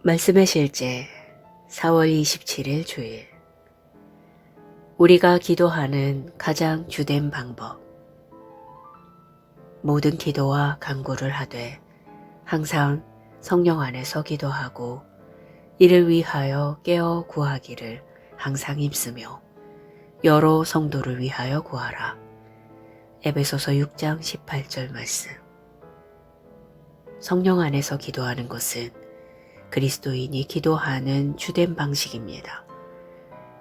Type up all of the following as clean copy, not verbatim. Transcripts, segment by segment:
말씀의 실제 4월 27일 주일. 우리가 기도하는 가장 주된 방법. 모든 기도와 간구를 하되 항상 성령 안에서 기도하고 이를 위하여 깨어 구하기를 항상 힘쓰며 여러 성도를 위하여 구하라. 에베소서 6장 18절 말씀. 성령 안에서 기도하는 것은 그리스도인이 기도하는 주된 방식입니다.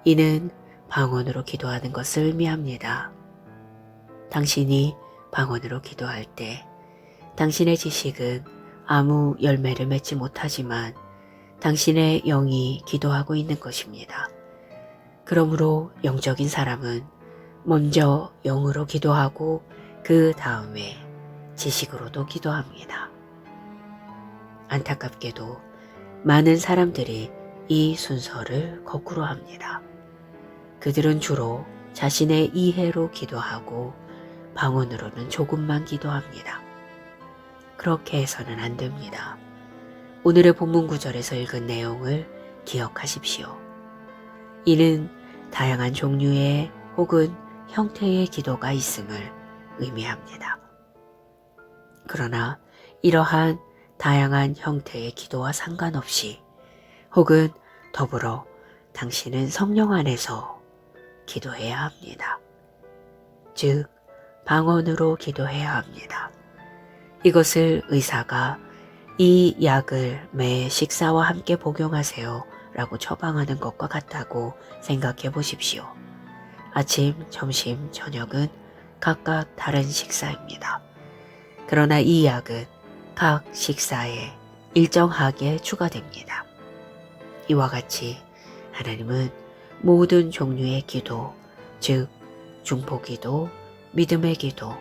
이는 방언으로 기도하는 것을 의미합니다. 당신이 방언으로 기도할 때 당신의 지식은 아무 열매를 맺지 못하지만 당신의 영이 기도하고 있는 것입니다. 그러므로 영적인 사람은 먼저 영으로 기도하고 그 다음에 지식으로도 기도합니다. 안타깝게도 많은 사람들이 이 순서를 거꾸로 합니다. 그들은 주로 자신의 이해로 기도하고 방언으로는 조금만 기도합니다. 그렇게 해서는 안 됩니다. 오늘의 본문 구절에서 읽은 내용을 기억하십시오. 이는 다양한 종류의 혹은 형태의 기도가 있음을 의미합니다. 그러나 이러한 다양한 형태의 기도와 상관없이 혹은 더불어 당신은 성령 안에서 기도해야 합니다. 즉, 방언으로 기도해야 합니다. 이것을 의사가 이 약을 매 식사와 함께 복용하세요 라고 처방하는 것과 같다고 생각해 보십시오. 아침, 점심, 저녁은 각각 다른 식사입니다. 그러나 이 약은 각 식사에 일정하게 추가됩니다. 이와 같이 하나님은 모든 종류의 기도, 즉 중보기도, 믿음의 기도,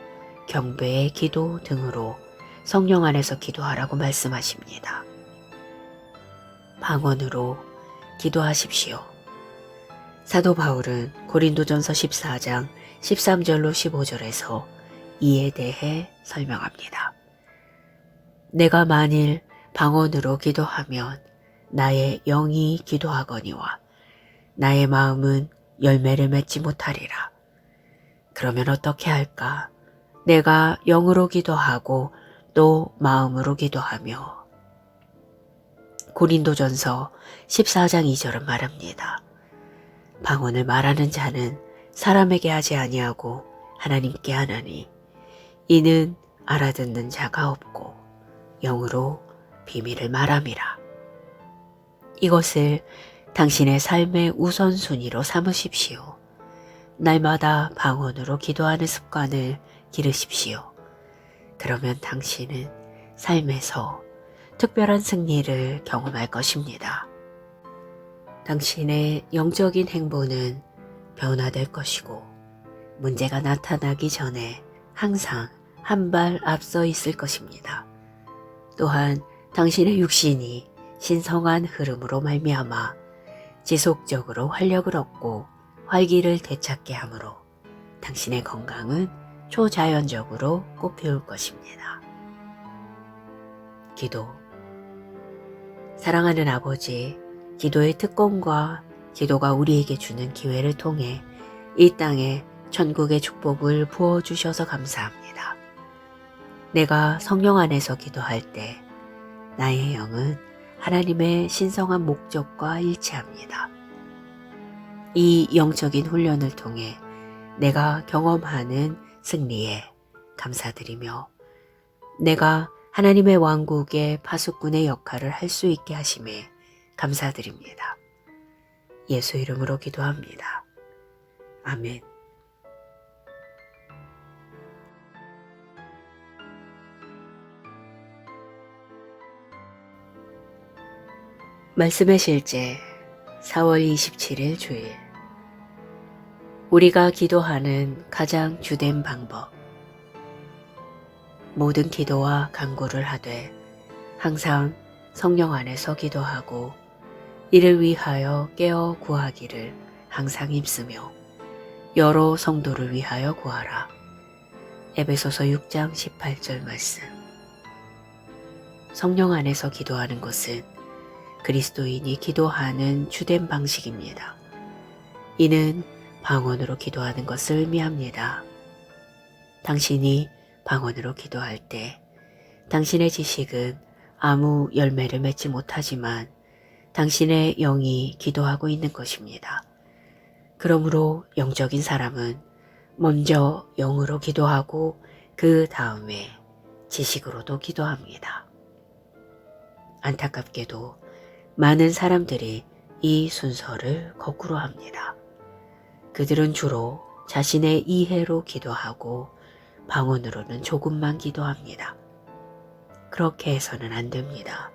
경배의 기도 등으로 성령 안에서 기도하라고 말씀하십니다. 방언으로 기도하십시오. 사도 바울은 고린도전서 14장 13절로 15절에서 이에 대해 설명합니다. 내가 만일 방언으로 기도하면 나의 영이 기도하거니와 나의 마음은 열매를 맺지 못하리라. 그러면 어떻게 할까? 내가 영으로 기도하고 또 마음으로 기도하며. 고린도전서 14장 2절은 말합니다. 방언을 말하는 자는 사람에게 하지 아니하고 하나님께 하나니 이는 알아듣는 자가 없고 영으로 비밀을 말함이라. 이것을 당신의 삶의 우선순위로 삼으십시오. 날마다 방언으로 기도하는 습관을 기르십시오. 그러면 당신은 삶에서 특별한 승리를 경험할 것입니다. 당신의 영적인 행보는 변화될 것이고 문제가 나타나기 전에 항상 한 발 앞서 있을 것입니다. 또한 당신의 육신이 신성한 흐름으로 말미암아 지속적으로 활력을 얻고 활기를 되찾게 하므로 당신의 건강은 초자연적으로 꽃피울 것입니다. 기도. 사랑하는 아버지, 기도의 특권과 기도가 우리에게 주는 기회를 통해 이 땅에 천국의 축복을 부어주셔서 감사합니다. 내가 성령 안에서 기도할 때 나의 영은 하나님의 신성한 목적과 일치합니다. 이 영적인 훈련을 통해 내가 경험하는 승리에 감사드리며 내가 하나님의 왕국의 파수꾼의 역할을 할 수 있게 하심에 감사드립니다. 예수 이름으로 기도합니다. 아멘. 말씀의 실제 4월 27일 주일. 우리가 기도하는 가장 주된 방법. 모든 기도와 간구를 하되 항상 성령 안에서 기도하고 이를 위하여 깨어 구하기를 항상 힘쓰며 여러 성도를 위하여 구하라. 에베소서 6장 18절 말씀. 성령 안에서 기도하는 것은 그리스도인이 기도하는 주된 방식입니다. 이는 방언으로 기도하는 것을 의미합니다. 당신이 방언으로 기도할 때 당신의 지식은 아무 열매를 맺지 못하지만 당신의 영이 기도하고 있는 것입니다. 그러므로 영적인 사람은 먼저 영으로 기도하고 그 다음에 지식으로도 기도합니다. 안타깝게도 많은 사람들이 이 순서를 거꾸로 합니다. 그들은 주로 자신의 이해로 기도하고 방언으로는 조금만 기도합니다. 그렇게 해서는 안 됩니다.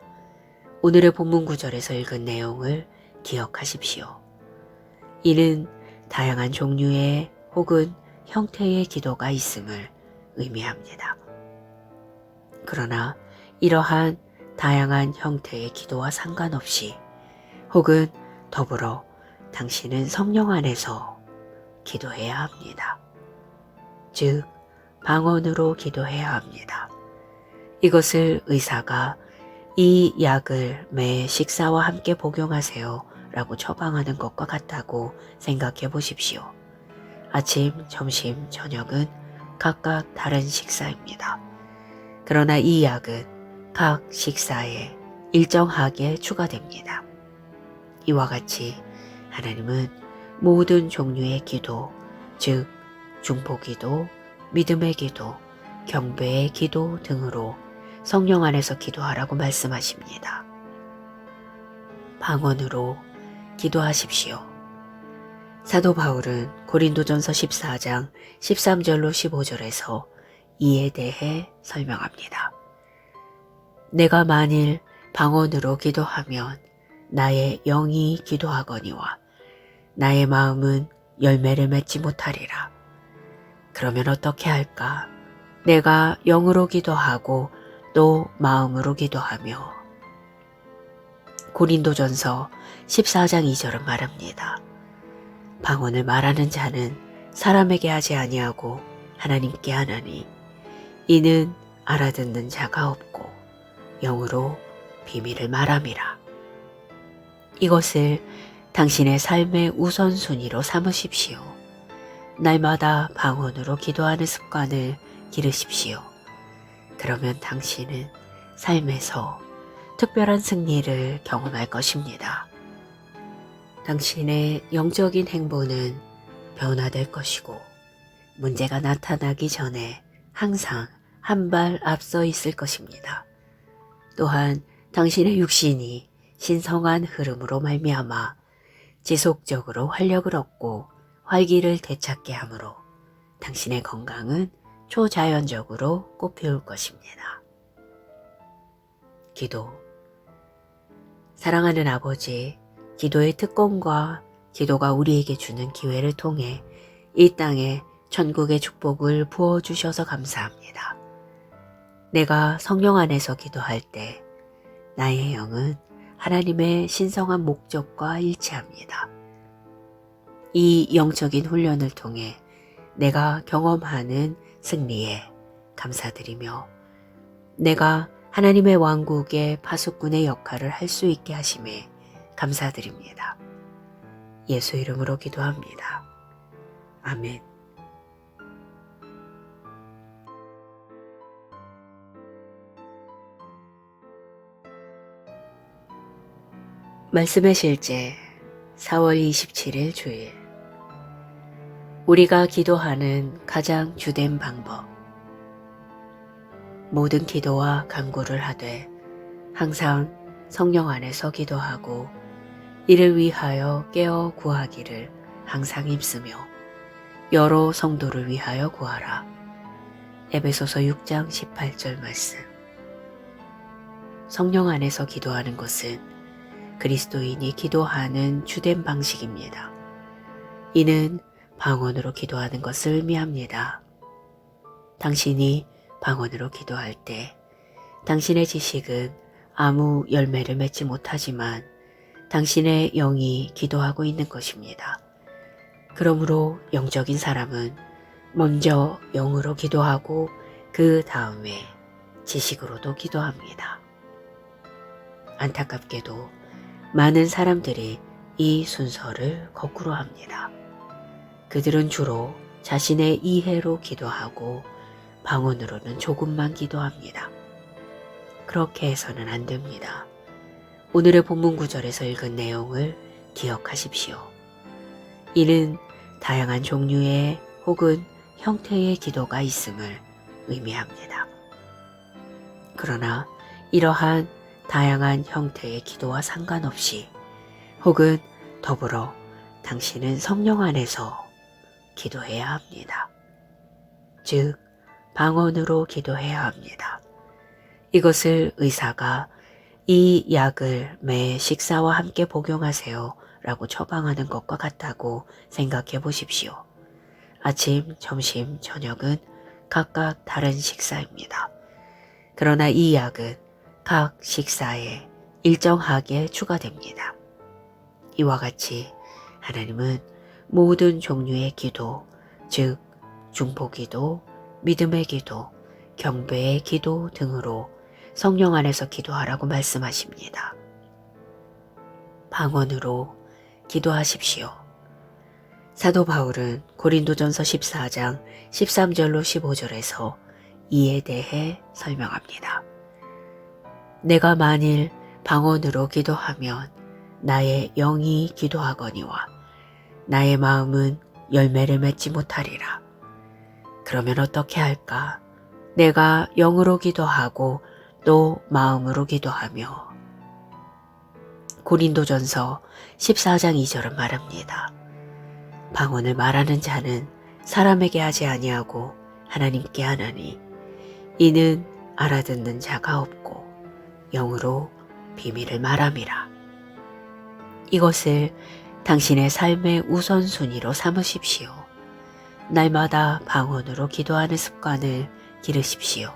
오늘의 본문 구절에서 읽은 내용을 기억하십시오. 이는 다양한 종류의 혹은 형태의 기도가 있음을 의미합니다. 그러나 이러한 다양한 형태의 기도와 상관없이 혹은 더불어 당신은 성령 안에서 기도해야 합니다. 즉, 방언으로 기도해야 합니다. 이것을 의사가 이 약을 매 식사와 함께 복용하세요 라고 처방하는 것과 같다고 생각해 보십시오. 아침, 점심, 저녁은 각각 다른 식사입니다. 그러나 이 약은 각 식사에 일정하게 추가됩니다. 이와 같이 하나님은 모든 종류의 기도, 즉 중보기도, 믿음의 기도, 경배의 기도 등으로 성령 안에서 기도하라고 말씀하십니다. 방언으로 기도하십시오. 사도 바울은 고린도전서 14장 13절로 15절에서 이에 대해 설명합니다. 내가 만일 방언으로 기도하면 나의 영이 기도하거니와 나의 마음은 열매를 맺지 못하리라. 그러면 어떻게 할까? 내가 영으로 기도하고 또 마음으로 기도하며. 고린도전서 14장 2절은 말합니다. 방언을 말하는 자는 사람에게 하지 아니하고 하나님께 하나니 이는 알아듣는 자가 없고 영으로 비밀을 말함이라. 이것을 당신의 삶의 우선순위로 삼으십시오. 날마다 방언으로 기도하는 습관을 기르십시오. 그러면 당신은 삶에서 특별한 승리를 경험할 것입니다. 당신의 영적인 행보는 변화될 것이고 문제가 나타나기 전에 항상 한 발 앞서 있을 것입니다. 또한 당신의 육신이 신성한 흐름으로 말미암아 지속적으로 활력을 얻고 활기를 되찾게 하므로 당신의 건강은 초자연적으로 꽃피울 것입니다. 기도. 사랑하는 아버지, 기도의 특권과 기도가 우리에게 주는 기회를 통해 이 땅에 천국의 축복을 부어주셔서 감사합니다. 내가 성령 안에서 기도할 때 나의 영은 하나님의 신성한 목적과 일치합니다. 이 영적인 훈련을 통해 내가 경험하는 승리에 감사드리며 내가 하나님의 왕국의 파수꾼의 역할을 할 수 있게 하심에 감사드립니다. 예수 이름으로 기도합니다. 아멘. 말씀의 실제 4월 27일 주일. 우리가 기도하는 가장 주된 방법. 모든 기도와 간구를 하되 항상 성령 안에서 기도하고 이를 위하여 깨어 구하기를 항상 힘쓰며 여러 성도를 위하여 구하라. 에베소서 6장 18절 말씀. 성령 안에서 기도하는 것은 그리스도인이 기도하는 주된 방식입니다. 이는 방언으로 기도하는 것을 의미합니다. 당신이 방언으로 기도할 때 당신의 지식은 아무 열매를 맺지 못하지만 당신의 영이 기도하고 있는 것입니다. 그러므로 영적인 사람은 먼저 영으로 기도하고 그 다음에 지식으로도 기도합니다. 안타깝게도 많은 사람들이 이 순서를 거꾸로 합니다. 그들은 주로 자신의 이해로 기도하고 방언으로는 조금만 기도합니다. 그렇게 해서는 안 됩니다. 오늘의 본문 구절에서 읽은 내용을 기억하십시오. 이는 다양한 종류의 혹은 형태의 기도가 있음을 의미합니다. 그러나 이러한 다양한 형태의 기도와 상관없이 혹은 더불어 당신은 성령 안에서 기도해야 합니다. 즉, 방언으로 기도해야 합니다. 이것을 의사가 이 약을 매 식사와 함께 복용하세요 라고 처방하는 것과 같다고 생각해 보십시오. 아침, 점심, 저녁은 각각 다른 식사입니다. 그러나 이 약은 각 식사에 일정하게 추가됩니다. 이와 같이 하나님은 모든 종류의 기도, 즉 중보기도, 믿음의 기도, 경배의 기도 등으로 성령 안에서 기도하라고 말씀하십니다. 방언으로 기도하십시오. 사도 바울은 고린도전서 14장 13절로 15절에서 이에 대해 설명합니다. 내가 만일 방언으로 기도하면 나의 영이 기도하거니와 나의 마음은 열매를 맺지 못하리라. 그러면 어떻게 할까? 내가 영으로 기도하고 또 마음으로 기도하며 고린도전서 14장 2절은 말합니다. 방언을 말하는 자는 사람에게 하지 아니하고 하나님께 하나니 이는 알아듣는 자가 없고 영으로 비밀을 말함이라. 이것을 당신의 삶의 우선순위로 삼으십시오. 날마다 방언으로 기도하는 습관을 기르십시오.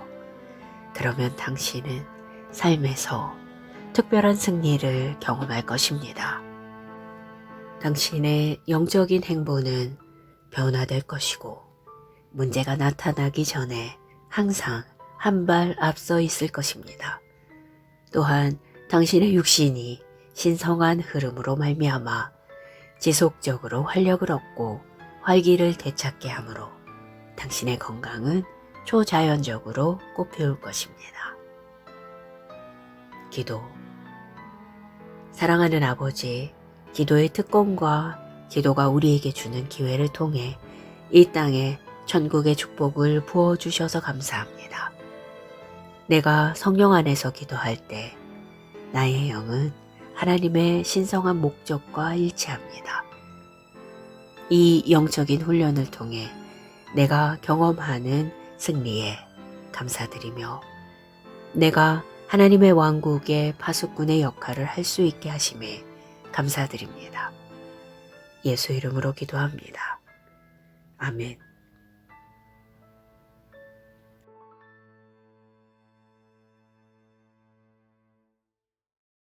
그러면 당신은 삶에서 특별한 승리를 경험할 것입니다. 당신의 영적인 행보는 변화될 것이고 문제가 나타나기 전에 항상 한 발 앞서 있을 것입니다. 또한 당신의 육신이 신성한 흐름으로 말미암아 지속적으로 활력을 얻고 활기를 되찾게 하므로 당신의 건강은 초자연적으로 꽃피울 것입니다. 기도. 사랑하는 아버지, 기도의 특권과 기도가 우리에게 주는 기회를 통해 이 땅에 천국의 축복을 부어주셔서 감사합니다. 내가 성령 안에서 기도할 때 나의 영은 하나님의 신성한 목적과 일치합니다. 이 영적인 훈련을 통해 내가 경험하는 승리에 감사드리며 내가 하나님의 왕국의 파수꾼의 역할을 할 수 있게 하심에 감사드립니다. 예수 이름으로 기도합니다. 아멘.